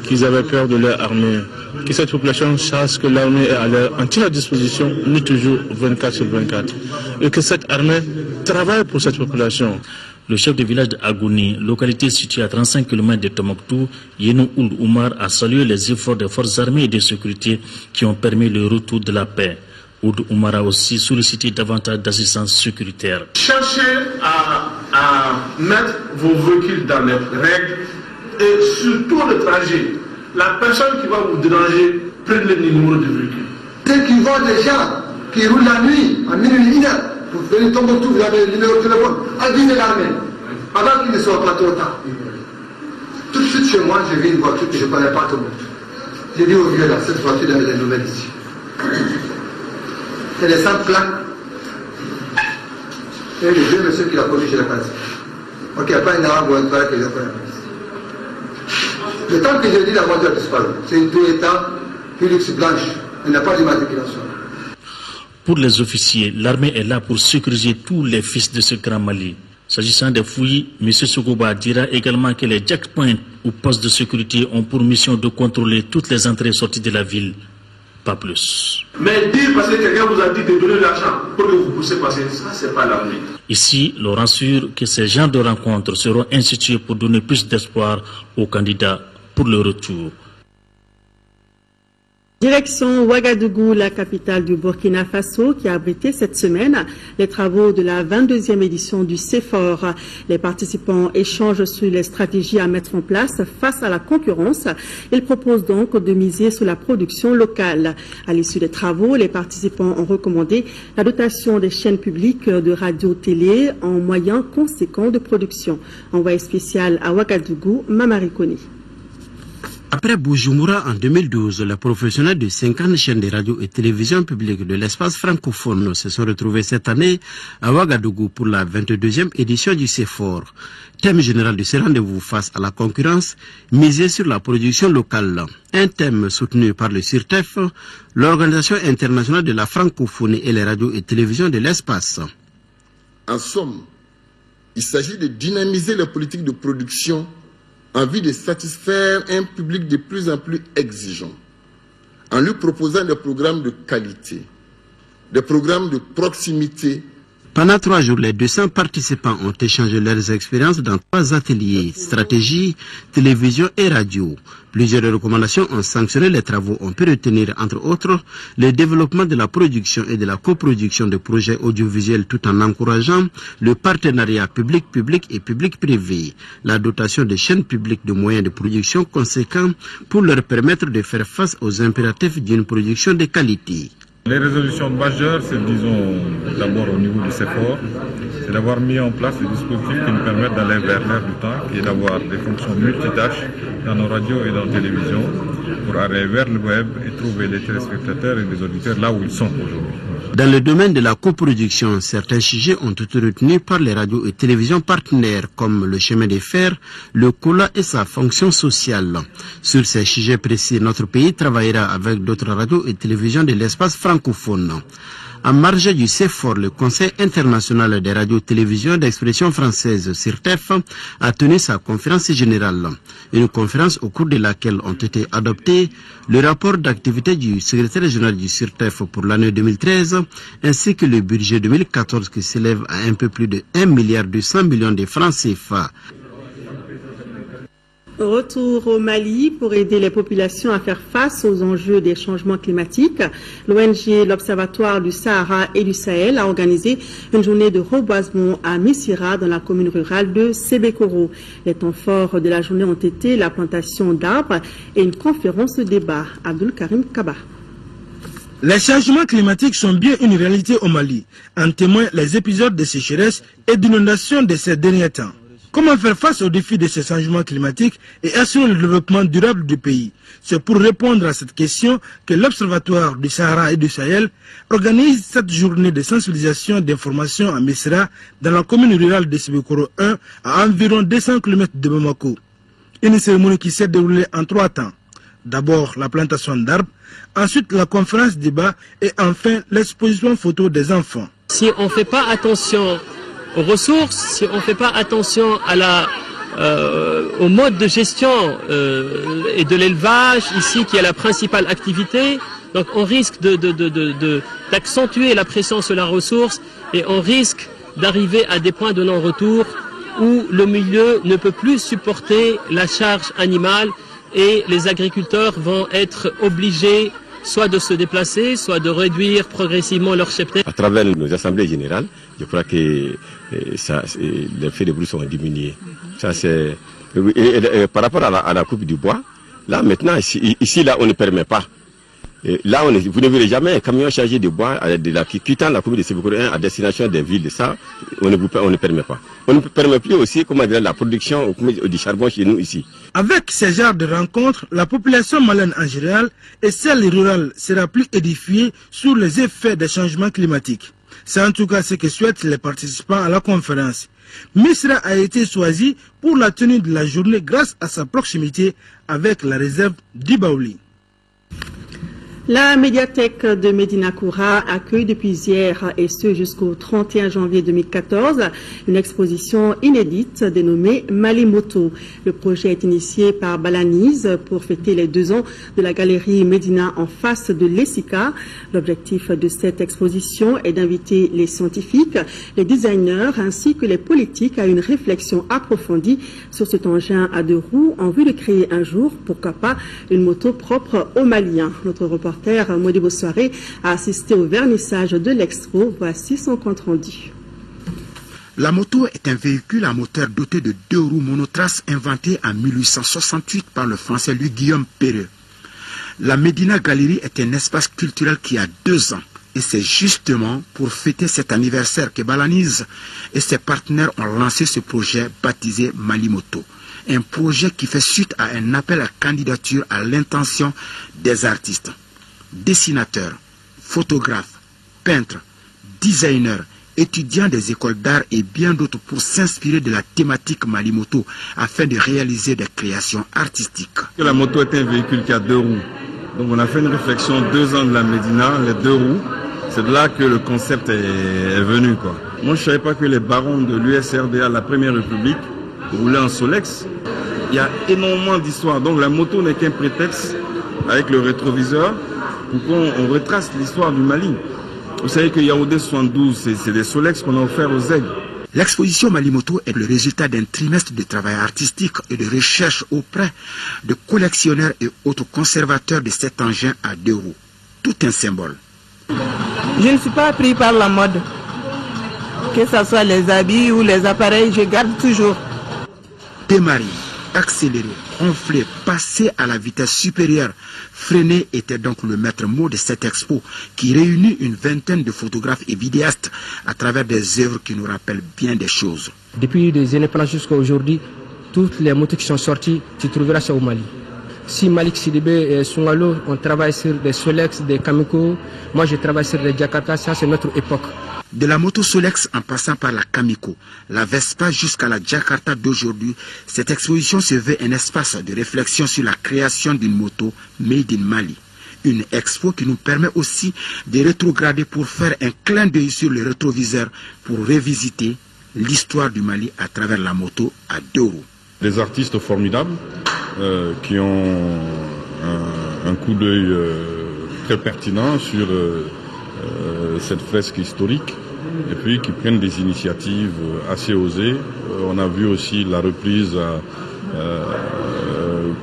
qu'ils avaient peur de leur armée, que cette population sache que l'armée est à leur entière disposition, nous toujours 24 sur 24, et que cette armée travaille pour cette population. Le chef de village de Agouni, localité située à 35 km de Tombouctou, Yenou Ould Oumar, a salué les efforts des forces armées et de sécurité qui ont permis le retour de la paix. Ould Oumar a aussi sollicité davantage d'assistance sécuritaire. Cherchez à mettre vos véhicules dans les règles et surtout le trajet. La personne qui va vous déranger, prenez le numéro de véhicule. Ceux qui voient des gens qui roulent la nuit, à minuit, 1 heure, pour venir Tombouctou, vous avez le numéro de téléphone, avisez l'armée, avant qu'ils ne soient pas trop tard. Tout de suite chez moi, j'ai vu une voiture que je ne connais pas Tombouctou. J'ai dit au vieux là, cette voiture elle est nouvelle ici. C'est les 100 plaques. Et le vieux monsieur qui l'a conduit, je le connais. Donc il n'y a pas une arabe ou un frère que je connais. Le temps que j'ai dit la voiture a disparu, c'est une Toyota Hilux blanche. Il n'y a pas d'immatriculation. Pour les officiers, l'armée est là pour sécuriser tous les fils de ce grand Mali. S'agissant des fouilles, M. Sougouba dira également que les checkpoints ou postes de sécurité ont pour mission de contrôler toutes les entrées et sorties de la ville. Pas plus. Mais dire parce que quelqu'un vous a dit de donner l'argent pour que vous puissiez passer, ça c'est pas l'armée. Ici, l'on rassure que ces genres de rencontres seront instituées pour donner plus d'espoir aux candidats pour le retour. Direction Ouagadougou, la capitale du Burkina Faso, qui a abrité cette semaine les travaux de la 22e édition du CEFOR. Les participants échangent sur les stratégies à mettre en place face à la concurrence. Ils proposent donc de miser sur la production locale. À l'issue des travaux, les participants ont recommandé la dotation des chaînes publiques de radio-télé en moyens conséquents de production. Envoyé spécial à Ouagadougou, Mamari Kone. Après Bujumbura en 2012, les professionnels de 50 chaînes de radio et télévision publiques de l'espace francophone se sont retrouvés cette année à Ouagadougou pour la 22e édition du CEFOR. Thème général de ce rendez-vous face à la concurrence, miser sur la production locale. Un thème soutenu par le CIRTEF, l'Organisation internationale de la francophonie et les radios et télévisions de l'espace. En somme, il s'agit de dynamiser les politiques de production en vue de satisfaire un public de plus en plus exigeant, en lui proposant des programmes de qualité, des programmes de proximité. Pendant 3 jours, les 200 participants ont échangé leurs expériences dans 3 ateliers, stratégie, télévision et radio. Plusieurs recommandations ont sanctionné les travaux. On peut retenir, entre autres, le développement de la production et de la coproduction de projets audiovisuels tout en encourageant le partenariat public-public et public-privé, la dotation des chaînes publiques de moyens de production conséquents pour leur permettre de faire face aux impératifs d'une production de qualité. Les résolutions majeures, c'est, disons, d'abord au niveau du CEFOR, c'est d'avoir mis en place des dispositifs qui nous permettent d'aller vers l'air du temps, qui est d'avoir des fonctions multitâches dans nos radios et dans nos télévisions pour aller vers le web et trouver les téléspectateurs et les auditeurs là où ils sont aujourd'hui. Dans le domaine de la coproduction, certains sujets ont été retenus par les radios et télévisions partenaires comme le chemin de fer, le cola et sa fonction sociale. Sur ces sujets précis, notre pays travaillera avec d'autres radios et télévisions de l'espace francophone. En marge du CEFOR, le Conseil international des radios-télévisions d'expression française, CIRTEF, a tenu sa conférence générale. Une conférence au cours de laquelle ont été adoptés le rapport d'activité du secrétaire général du CIRTEF pour l'année 2013, ainsi que le budget 2014 qui s'élève à un peu plus de 1,2 milliard de francs CFA. Retour au Mali pour aider les populations à faire face aux enjeux des changements climatiques. L'ONG L'Observatoire du Sahara et du Sahel a organisé une journée de reboisement à Missira dans la commune rurale de Sébékoro. Les temps forts de la journée ont été la plantation d'arbres et une conférence de débat. Abdul Karim Kaba. Les changements climatiques sont bien une réalité au Mali. En témoignent les épisodes de sécheresse et d'inondation de ces derniers temps. Comment faire face aux défis de ces changements climatiques et assurer le développement durable du pays? C'est pour répondre à cette question que l'Observatoire du Sahara et du Sahel organise cette journée de sensibilisation d'information à Missira dans la commune rurale de Sébékoro 1 à environ 200 km de Bamako. Une cérémonie qui s'est déroulée en 3 temps. D'abord la plantation d'arbres, ensuite la conférence débat et enfin l'exposition photo des enfants. Si on ne fait pas attention aux ressources, si on ne fait pas attention à au mode de gestion et de l'élevage, ici qui est la principale activité, donc on risque d'accentuer la pression sur la ressource et on risque d'arriver à des points de non-retour où le milieu ne peut plus supporter la charge animale et les agriculteurs vont être obligés soit de se déplacer, soit de réduire progressivement leur cheptel. À travers nos assemblées générales, je crois que les faits de bruit sont diminués. Ça, c'est par rapport à la coupe du bois, là maintenant, ici là, on ne permet pas. Et là, vous ne verrez jamais un camion chargé de bois qui quittant la commune de Sébékoro 1 à destination des villes. Ça, on ne permet pas. On ne permet plus aussi, la production du charbon chez nous ici. Avec ces genres de rencontres, la population malienne en général et celle rurale sera plus édifiée sur les effets des changements climatiques. C'est en tout cas ce que souhaitent les participants à la conférence. Missira a été choisi pour la tenue de la journée grâce à sa proximité avec la réserve d'Ibaouli. La médiathèque de Médina Koura accueille depuis hier et ce jusqu'au 31 janvier 2014 une exposition inédite dénommée Malimoto. Le projet est initié par Balaniz pour fêter les 2 ans de la galerie Médina en face de l'Essica. L'objectif de cette exposition est d'inviter les scientifiques, les designers ainsi que les politiques à une réflexion approfondie sur cet engin à 2 roues en vue de créer un jour, pourquoi pas, une moto propre aux Maliens. Notre reporter Modibo Soiré a assisté au vernissage de l'expo. Voici son compte rendu. La moto est un véhicule à moteur doté de 2 roues monotraces inventé en 1868 par le français Louis-Guillaume Perreux. La Médina Galerie est un espace culturel qui a 2 ans. Et c'est justement pour fêter cet anniversaire que Balaniz et ses partenaires ont lancé ce projet baptisé Malimoto. un projet qui fait suite à un appel à candidature à l'intention des artistes, dessinateurs, photographes, peintres, designers, étudiants des écoles d'art et bien d'autres pour s'inspirer de la thématique Malimoto afin de réaliser des créations artistiques. La moto est un véhicule qui a 2 roues. Donc on a fait une réflexion 2 ans de la Médina, les 2 roues. C'est de là que le concept est venu, quoi. Moi je ne savais pas que les barons de l'USRDA, la Première République, roulaient en Solex. Il y a énormément d'histoires. Donc la moto n'est qu'un prétexte avec le rétroviseur pour qu'on retrace l'histoire du Mali. Vous savez que Yaoundé 72, c'est des Solex qu'on a offerts aux aigles. L'exposition Malimoto est le résultat d'un trimestre de travail artistique et de recherche auprès de collectionneurs et autres conservateurs de cet engin à 2 roues. Tout un symbole. Je ne suis pas pris par la mode. Que ce soit les habits ou les appareils, je garde toujours. Démarrer, accélérer, enfler, passer à la vitesse supérieure, freiner était donc le maître mot de cette expo qui réunit une vingtaine de photographes et vidéastes à travers des œuvres qui nous rappellent bien des choses. Depuis des années jusqu'à aujourd'hui, toutes les motos qui sont sorties, tu trouveras ça au Mali. Si Malik Sidibé et Sungalo, on travaille sur des Solex, des Kamiko, moi je travaille sur des Jakarta, ça c'est notre époque. De la moto Solex en passant par la Kamiko, la Vespa jusqu'à la Jakarta d'aujourd'hui, cette exposition se veut un espace de réflexion sur la création d'une moto made in Mali. Une expo qui nous permet aussi de rétrograder pour faire un clin d'œil sur le rétroviseur pour revisiter l'histoire du Mali à travers la moto à 2 roues. Des artistes formidables qui ont un coup d'œil très pertinent sur cette fresque historique et puis qui prennent des initiatives assez osées. On a vu aussi la reprise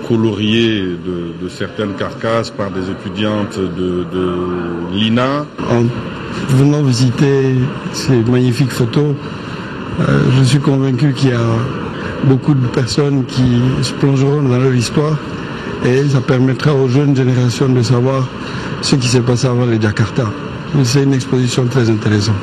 coloriée de certaines carcasses par des étudiantes de l'INA. En venant visiter ces magnifiques photos, je suis convaincu qu'il y a beaucoup de personnes qui se plongeront dans leur histoire et ça permettra aux jeunes générations de savoir ce qui s'est passé avant les Jakarta. C'est une exposition très intéressante.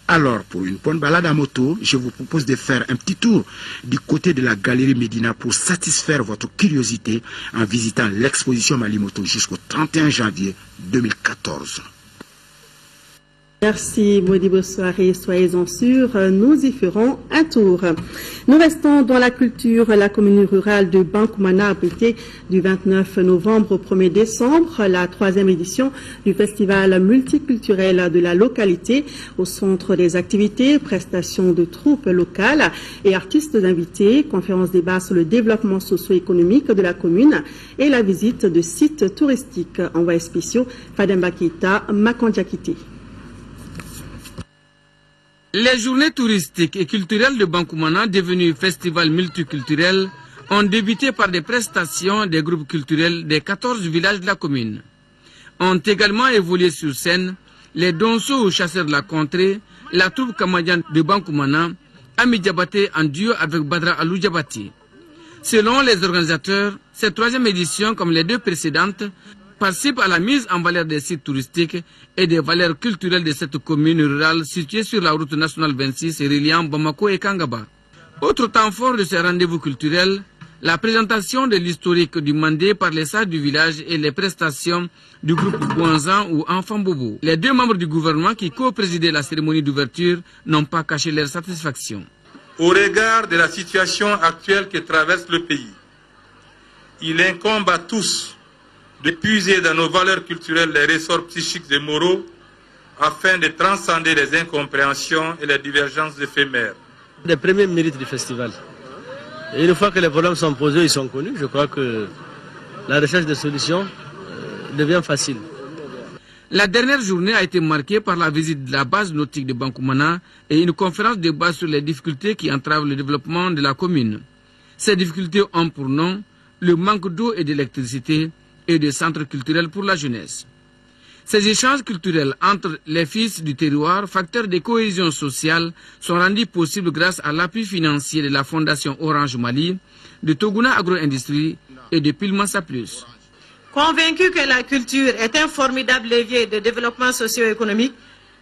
Alors, pour une bonne balade à moto, je vous propose de faire un petit tour du côté de la galerie Médina pour satisfaire votre curiosité en visitant l'exposition Malimoto jusqu'au 31 janvier 2014. Merci Modibo Soirée, soyez-en sûrs, nous y ferons un tour. Nous restons dans la culture. La commune rurale de Bankoumana a abrité du 29 novembre au 1er décembre la 3e édition du festival multiculturel de la localité. Au centre des activités, prestations de troupes locales et artistes invités, conférences débat sur le développement socio-économique de la commune et la visite de sites touristiques. Envoyés spéciaux, Fademba Keita, Makandjakité. Les journées touristiques et culturelles de Bankoumana, devenues festival multiculturel, ont débuté par des prestations des groupes culturels des 14 villages de la commune. Ont également évolué sur scène les donceaux ou chasseurs de la contrée, la troupe kamadiane de Bankoumana, Ami Diabaté en duo avec Badra Alou Diabaté. Selon les organisateurs, cette 3e édition, comme les 2 précédentes, participe à la mise en valeur des sites touristiques et des valeurs culturelles de cette commune rurale située sur la route nationale 26 et reliant Bamako et Kangaba. Autre temps fort de ces rendez-vous culturels, la présentation de l'historique du Mandé par les sages du village et les prestations du groupe Bouanzan ou Enfant Bobo. Les 2 membres du gouvernement qui co-présidaient la cérémonie d'ouverture n'ont pas caché leur satisfaction. Au regard de la situation actuelle que traverse le pays, il incombe à tous de puiser dans nos valeurs culturelles les ressorts psychiques et moraux afin de transcender les incompréhensions et les divergences éphémères. Les premiers mérites du festival. Et une fois que les problèmes sont posés, ils sont connus, je crois que la recherche de solutions devient facile. La dernière journée a été marquée par la visite de la base nautique de Bankoumana et une conférence de base sur les difficultés qui entravent le développement de la commune. Ces difficultés ont pour nom le manque d'eau et d'électricité et de centres culturels pour la jeunesse. Ces échanges culturels entre les fils du terroir, facteurs de cohésion sociale, sont rendus possibles grâce à l'appui financier de la Fondation Orange Mali, de Toguna Agro-Industrie et de Pilmasa Plus. Convaincus que la culture est un formidable levier de développement socio-économique,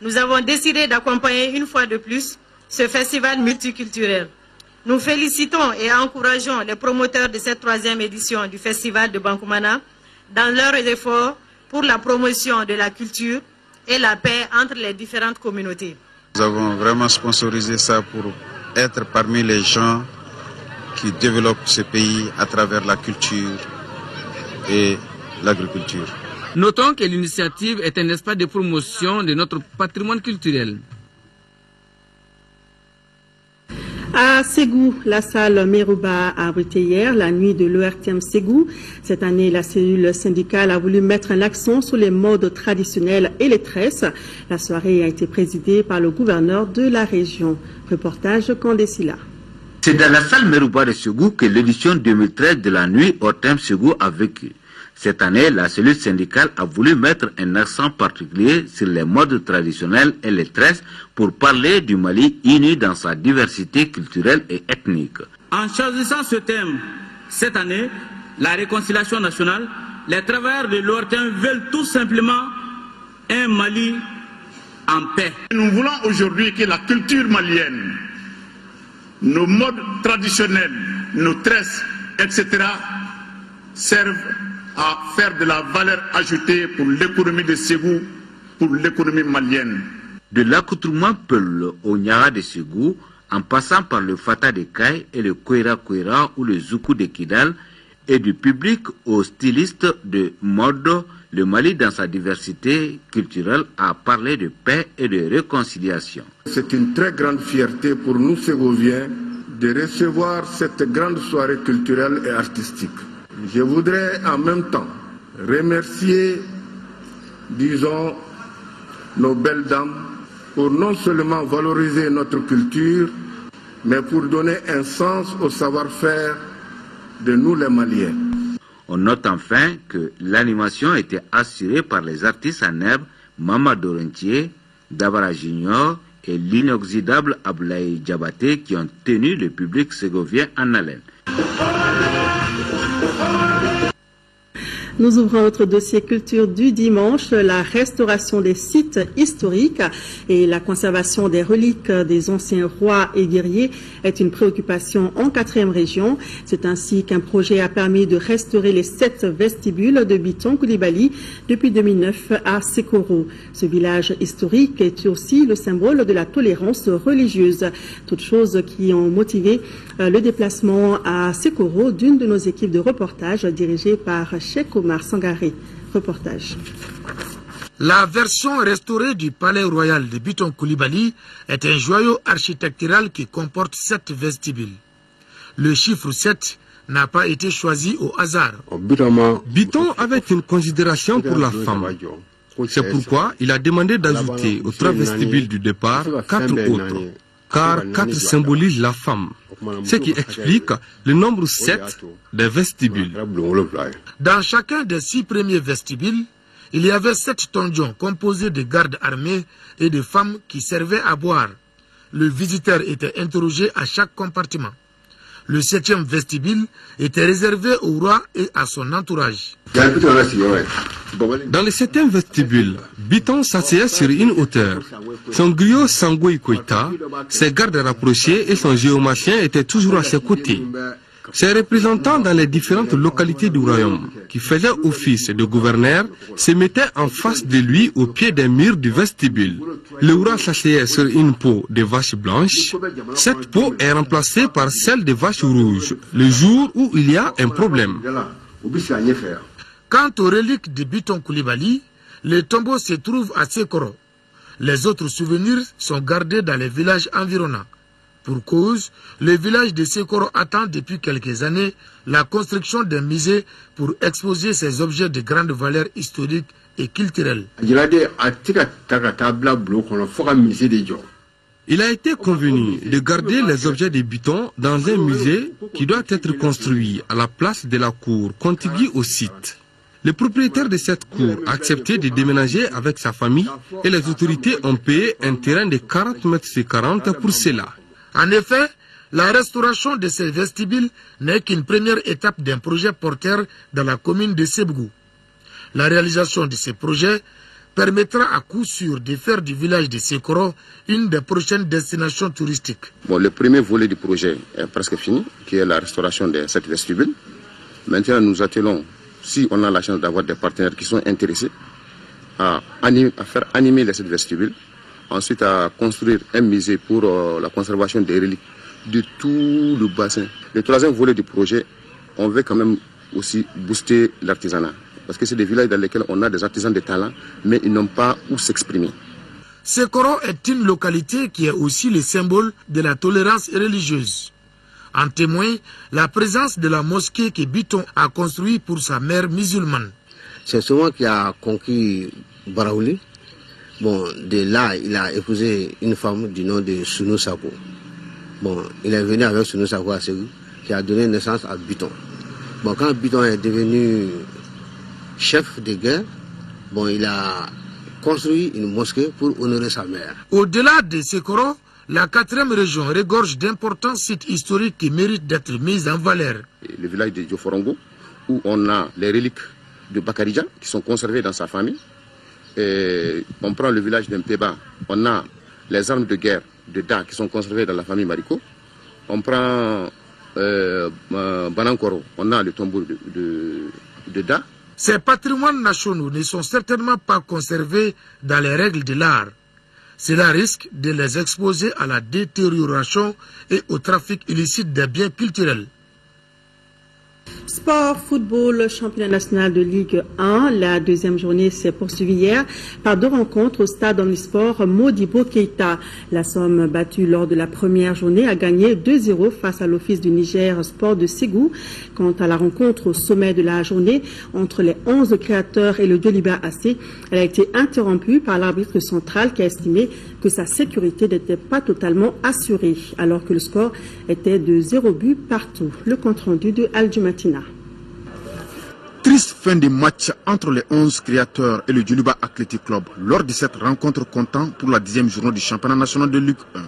nous avons décidé d'accompagner une fois de plus ce festival multiculturel. Nous félicitons et encourageons les promoteurs de cette 3e édition du Festival de Bankoumana dans leurs efforts pour la promotion de la culture et la paix entre les différentes communautés. Nous avons vraiment sponsorisé ça pour être parmi les gens qui développent ce pays à travers la culture et l'agriculture. Notons que l'initiative est un espace de promotion de notre patrimoine culturel. À Ségou, la salle Merouba a abrité hier la nuit de l'ORTM Ségou. Cette année, la cellule syndicale a voulu mettre un accent sur les modes traditionnels et les tresses. La soirée a été présidée par le gouverneur de la région. Reportage Kandesila. C'est dans la salle Merouba de Ségou que l'édition 2013 de la nuit ORTM Ségou a vécu. Cette année, la cellule syndicale a voulu mettre un accent particulier sur les modes traditionnels et les tresses pour parler du Mali uni dans sa diversité culturelle et ethnique. En choisissant ce thème, cette année, la réconciliation nationale, les travailleurs de l'ORTM veulent tout simplement un Mali en paix. Nous voulons aujourd'hui que la culture malienne, nos modes traditionnels, nos tresses, etc., servent à faire de la valeur ajoutée pour l'économie de Ségou, pour l'économie malienne. De l'accoutrement Peul au Nyara de Ségou, en passant par le Fata de Kaye et le Kouira Kouira ou le Zoukou de Kidal, et du public aux stylistes de mode, le Mali dans sa diversité culturelle a parlé de paix et de réconciliation. C'est une très grande fierté pour nous Ségoviens de recevoir cette grande soirée culturelle et artistique. Je voudrais en même temps remercier, disons, nos belles dames pour non seulement valoriser notre culture, mais pour donner un sens au savoir-faire de nous les Maliens. On note enfin que l'animation était assurée par les artistes en herbe Mama Dorentier, Dabara Junior et l'inoxydable Ablaï Diabaté qui ont tenu le public ségovien en haleine. Nous ouvrons notre dossier culture du dimanche. La restauration des sites historiques et la conservation des reliques des anciens rois et guerriers est une préoccupation en 4e région. C'est ainsi qu'un projet a permis de restaurer les 7 vestibules de Biton Koulibaly depuis 2009 à Sekoro. Ce village historique est aussi le symbole de la tolérance religieuse. Toutes choses qui ont motivé le déplacement à Sekoro d'une de nos équipes de reportage dirigée par Cheikh Omar Sangaré. Reportage. La version restaurée du palais royal de Biton Koulibaly est un joyau architectural qui comporte 7 vestibules. Le chiffre 7 n'a pas été choisi au hasard. Biton avait une considération pour la femme. C'est pourquoi il a demandé d'ajouter aux 3 vestibules du départ 4 autres, car 4 symbolisent la femme, ce qui explique le nombre 7 des vestibules. Dans chacun des 6 premiers vestibules, il y avait 7 tondions composés de gardes armés et de femmes qui servaient à boire. Le visiteur était interrogé à chaque compartiment. Le 7e vestibule était réservé au roi et à son entourage. Dans le 7e vestibule, Biton s'asseyait sur une hauteur. Son griot Sangoï Koïta, ses gardes rapprochés et son géomachien étaient toujours à ses côtés. Ses représentants dans les différentes localités du royaume, qui faisaient office de gouverneur, se mettaient en face de lui au pied des murs du vestibule. Le roi s'asseyait sur une peau de vache blanche. Cette peau est remplacée par celle de vache rouge, le jour où il y a un problème. Quant aux reliques de Biton Koulibaly, les tombeaux se trouvent à Sekoro. Les autres souvenirs sont gardés dans les villages environnants. Pour cause, le village de Sekoro attend depuis quelques années la construction d'un musée pour exposer ses objets de grande valeur historique et culturelle. Il a été convenu de garder les objets de Biton dans un musée qui doit être construit à la place de la cour contiguë au site. Le propriétaire de cette cour a accepté de déménager avec sa famille et les autorités ont payé un terrain de 40 mètres sur 40 pour cela. En effet, la restauration de ces vestibules n'est qu'une première étape d'un projet porteur dans la commune de Sebgou. La réalisation de ces projets permettra à coup sûr de faire du village de Sekoro une des prochaines destinations touristiques. Bon, le premier volet du projet est presque fini, qui est la restauration de cette vestibule. Maintenant, nous attelons, si on a la chance d'avoir des partenaires qui sont intéressés, à faire animer cette vestibule, ensuite à construire un musée pour la conservation des reliques de tout le bassin. Le troisième volet du projet, on veut quand même aussi booster l'artisanat. Parce que c'est des villages dans lesquels on a des artisans de talent, mais ils n'ont pas où s'exprimer. Sekoro est une localité qui est aussi le symbole de la tolérance religieuse. En témoigne la présence de la mosquée que Biton a construite pour sa mère musulmane. C'est souvent qui a conquis Baraouli. Bon, de là, il a épousé une femme du nom de Sounou Sako. Bon, il est venu avec Sounou Sako à Ségou, qui a donné naissance à Biton. Bon, quand Biton est devenu chef de guerre, bon, il a construit une mosquée pour honorer sa mère. Au-delà de Sekoro, la 4e région regorge d'importants sites historiques qui méritent d'être mis en valeur. Le village de Dioforongo, où on a les reliques de Bakaridja qui sont conservées dans sa famille. Et on prend le village d'Mpeba, on a les armes de guerre de Da qui sont conservées dans la famille Mariko. On prend Banankoro, on a le tombeau de Da. Ces patrimoines nationaux ne sont certainement pas conservés dans les règles de l'art. Cela risque de les exposer à la détérioration et au trafic illicite des biens culturels. Sport, football, championnat national de Ligue 1. La deuxième journée s'est poursuivie hier par 2 rencontres au stade omnisport Modibo Keïta. La Somme, battue lors de la première journée, a gagné 2-0 face à l'Office du Niger Sport de Ségou. Quant à la rencontre au sommet de la journée entre les 11 créateurs et le Djoliba AC, elle a été interrompue par l'arbitre central qui a estimé que sa sécurité n'était pas totalement assurée, alors que le score était de 0 but partout. Le compte-rendu de Al-Jumatina. Triste fin de match entre les 11 créateurs et le Djoliba Athletic Club lors de cette rencontre comptant pour la 10e journée du championnat national de Ligue 1.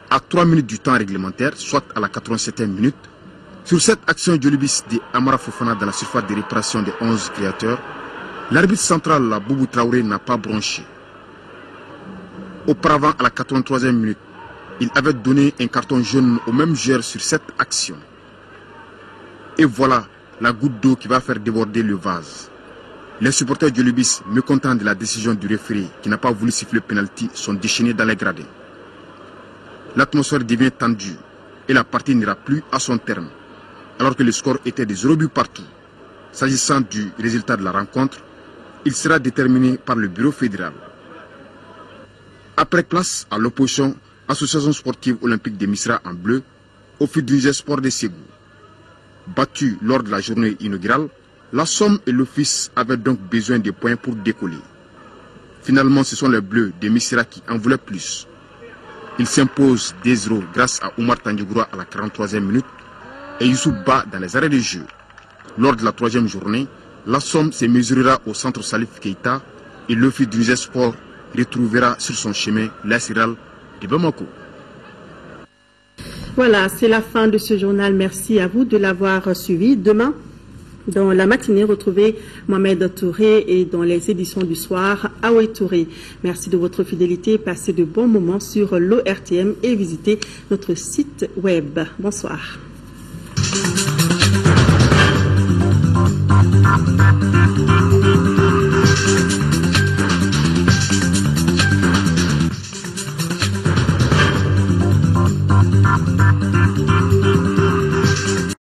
À 3 minutes du temps réglementaire, soit à la 87e minute, sur cette action Djolibis de Amara Fofana dans la surface de réparation des 11 créateurs, l'arbitre central, la Boubou Traoré, n'a pas bronché. Auparavant, à la 83e minute, il avait donné un carton jaune au même joueur sur cette action. Et voilà la goutte d'eau qui va faire déborder le vase. Les supporters de Djolibis, mécontents de la décision du référé qui n'a pas voulu siffler le penalty, sont déchaînés dans les gradins. L'atmosphère devient tendue et la partie n'ira plus à son terme, alors que le score était de 0 but partout. S'agissant du résultat de la rencontre, il sera déterminé par le bureau fédéral. Après place à l'opposition, Association sportive olympique de Misra en bleu, Office du Niger Sport de Ségou. Battu lors de la journée inaugurale, la Somme et l'Office avaient donc besoin de points pour décoller. Finalement, ce sont les Bleus de Misra qui en voulaient plus. Ils s'imposent 2-0 grâce à Oumar Tandjougura à la 43e minute et Youssouf Ba dans les arrêts de jeu. Lors de la 3e journée, la Somme se mesurera au centre Salif Keïta et l'Office du Niger Sport retrouvera sur son chemin l'Asiral de Bamako. Voilà, c'est la fin de ce journal. Merci à vous de l'avoir suivi. Demain, dans la matinée, retrouvez Mohamed Touré et dans les éditions du soir, Aoué Touré. Merci de votre fidélité. Passez de bons moments sur l'ORTM et visitez notre site web. Bonsoir.